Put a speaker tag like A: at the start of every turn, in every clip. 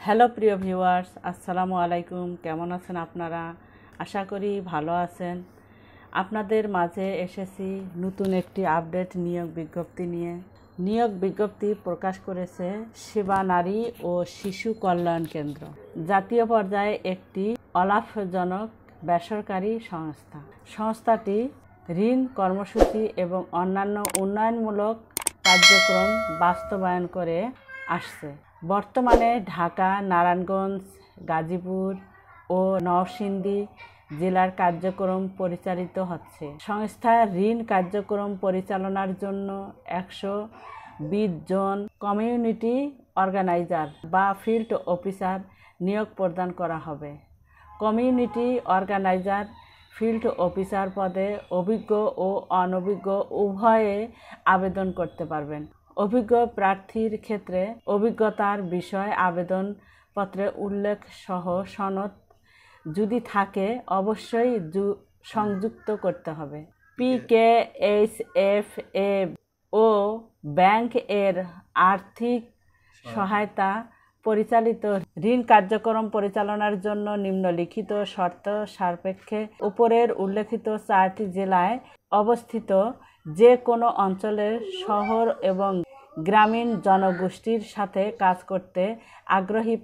A: Hello প্রিয় viewers, আসসালামু আলাইকুম। কেমন আছেন আপনারা? আশা করি ভালো আছেন। আপনাদের মাঝে এসেছি নতুন একটি আপডেট নিয়োগ বিজ্ঞপ্তি নিয়ে। নিয়োগ বিজ্ঞপ্তি প্রকাশ করেছে সেবা নারী ও শিশু কল্যাণ কেন্দ্র, জাতীয় পর্যায়ে একটি অলাভজনক বেসরকারি সংস্থা। সংস্থাটি ঋণ কর্মসূচি এবং অন্যান্য উন্নয়নমূলক কার্যক্রম বাস্তবায়ন করে আসছে। বর্তমানে ঢাকা, নারায়ণগঞ্জ, গাজীপুর ও নরসিংদী জেলার কার্যক্রম পরিচালিত হচ্ছে। সংস্থার ঋণ কার্যক্রম পরিচালনার জন্য 120 জন কমিউনিটি অর্গানাইজার বা ফিল্ড অফিসার নিয়োগ প্রদান করা হবে। কমিউনিটি অর্গানাইজার, ফিল্ড অফিসার পদে অভিজ্ঞ ও অনভিজ্ঞ উভয়ে আবেদন করতে পারবেন। অভিজ্ঞ প্রার্থীর ক্ষেত্রে অভিজ্ঞতার বিষয় আবেদনপত্রে উল্লেখ সহ সনদ যদি থাকে অবশ্যই সংযুক্ত করতে হবে। PKHFA ও ব্যাংক এর আর্থিক সহায়তা পরিচালিত ঋণ কার্যক্রম পরিচালনার জন্য নিম্নলিখিত শর্ত সাপেক্ষে উপরের উল্লেখিত 4টি জেলায় অবস্থিত যে কোনো অঞ্চলের শহর এবং গ্রামীণ জনগোষ্ঠীর সাথে কাজ করতে আগ্রহী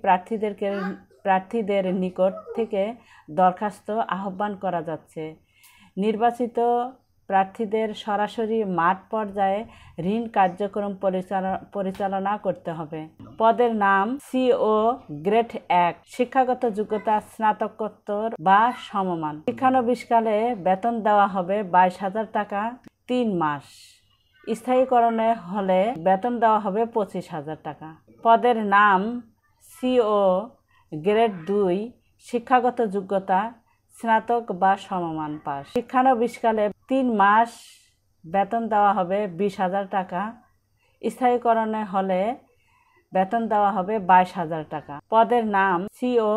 A: প্রার্থীদের নিকট থেকে দরখাস্ত আহ্বান করা যাচ্ছে। নির্বাচিত প্রার্থীদের সরাসরি মাঠ পর্যায়ে ঋণ কার্যক্রম পরিচালনা করতে হবে। পদের নাম CO গ্রেড 1, শিক্ষাগত যোগ্যতা স্নাতকোত্তর বা সমমান। শিক্ষানবিশকালে বেতন দেওয়া হবে 22,000 টাকা 3 মাস। স্থায়ীকরণে হলে বেতন দেওয়া হবে 25,000 টাকা। পদের নাম CO গ্রেড 2, শিক্ষাগত যোগ্যতা স্নাতক বা সমমান পাস। শিক্ষানবিশকালে 3 মাস বেতন দেওয়া হবে 20,000 টাকা। স্থায়ীকরণে হলে বেতন দেওয়া হবে 22,000 টাকা। পদের নাম CO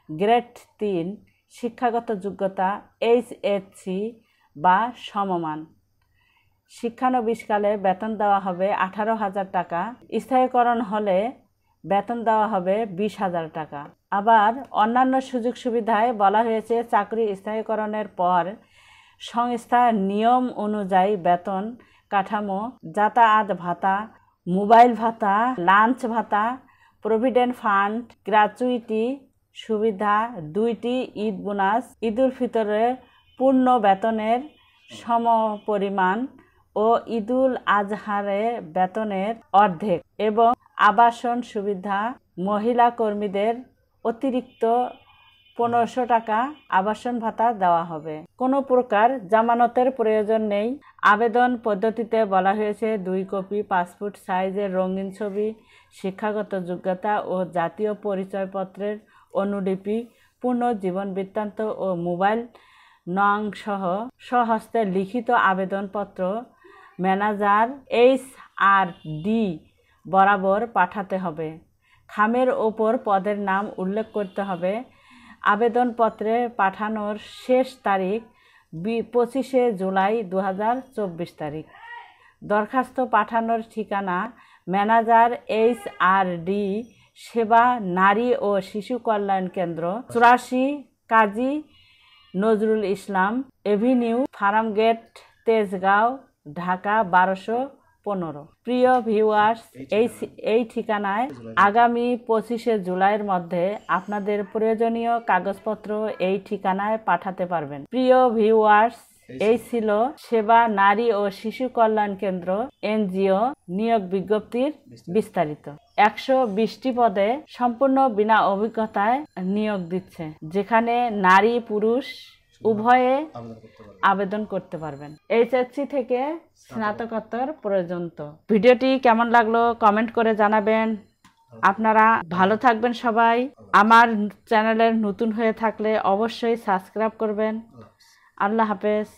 A: গ্রেড 3, শিক্ষাগত যোগ্যতা HSC বা সমমান। শিক্ষানবিশকালে বেতন দেওয়া হবে 18,000 টাকা। স্থায়ীকরণ হলে বেতন দেওয়া হবে 20,000 টাকা। আবার অন্যান্য সুযোগ সুবিধায় বলা হয়েছে চাকরি স্থায়ীকরণের পর সংস্থার নিয়ম অনুযায়ী বেতন কাঠামো, যাতায়াত ভাতা, মোবাইল ভাতা, লাঞ্চ ভাতা, প্রভিডেন্ট ফান্ড, গ্র্যাচুইটি সুবিধা, 2টি ঈদ বোনাস, ঈদুল ফিতরে পূর্ণ বেতনের সমপরিমাণ ও ঈদুল আজহারে বেতনের অর্ধেক এবং আবাসন সুবিধা। মহিলা কর্মীদের অতিরিক্ত 1500 টাকা আবাসন ভাতা দেওয়া হবে। কোনো প্রকার জামানতের প্রয়োজন নেই। আবেদন পদ্ধতিতে বলা হয়েছে 2 কপি পাসপোর্ট সাইজের রঙিন ছবি, শিক্ষাগত যোগ্যতা ও জাতীয় পরিচয়পত্রের অনুলিপি, পূর্ণ জীবন বৃত্তান্ত ও মোবাইল নং সহ স্বহস্তে লিখিত আবেদনপত্র ম্যানেজার HRD বরাবর পাঠাতে হবে। খামের ওপর পদের নাম উল্লেখ করতে হবে। আবেদনপত্রে পাঠানোর শেষ তারিখ 25শে জুলাই 2024 তারিখ। দরখাস্ত পাঠানোর ঠিকানা ম্যানেজার HRD, সেবা নারী ও শিশু কল্যাণ কেন্দ্র, 84 কাজী নজরুল ইসলাম এভিনিউ, ফার্মগেট, তেজগাঁও, ঢাকা 1215। প্রিয় ভিউয়ার্স, এই ঠিকানায় আগামী 25শে জুলাইয়ের মধ্যে আপনাদের প্রয়োজনীয় কাগজপত্র এই ঠিকানায় পাঠাতে পারবেন। প্রিয় ভিউয়ার্স, এই ছিল সেবা নারী ও শিশু কল্যাণ কেন্দ্র NGO নিয়োগ বিজ্ঞপ্তির বিস্তারিত। 120টি পদে সম্পূর্ণ বিনা অভিজ্ঞতায় নিয়োগ দিচ্ছে, যেখানে নারী পুরুষ উভয়ে আবেদন করতে পারবেন। HSC থেকে স্নাতকোত্তর পর্যন্ত। ভিডিওটি কেমন লাগলো কমেন্ট করে জানাবেন। আপনারা ভালো থাকবেন সবাই। আমার চ্যানেলের নতুন হয়ে থাকলে অবশ্যই সাবস্ক্রাইব করবেন। আল্লাহ হাফেজ।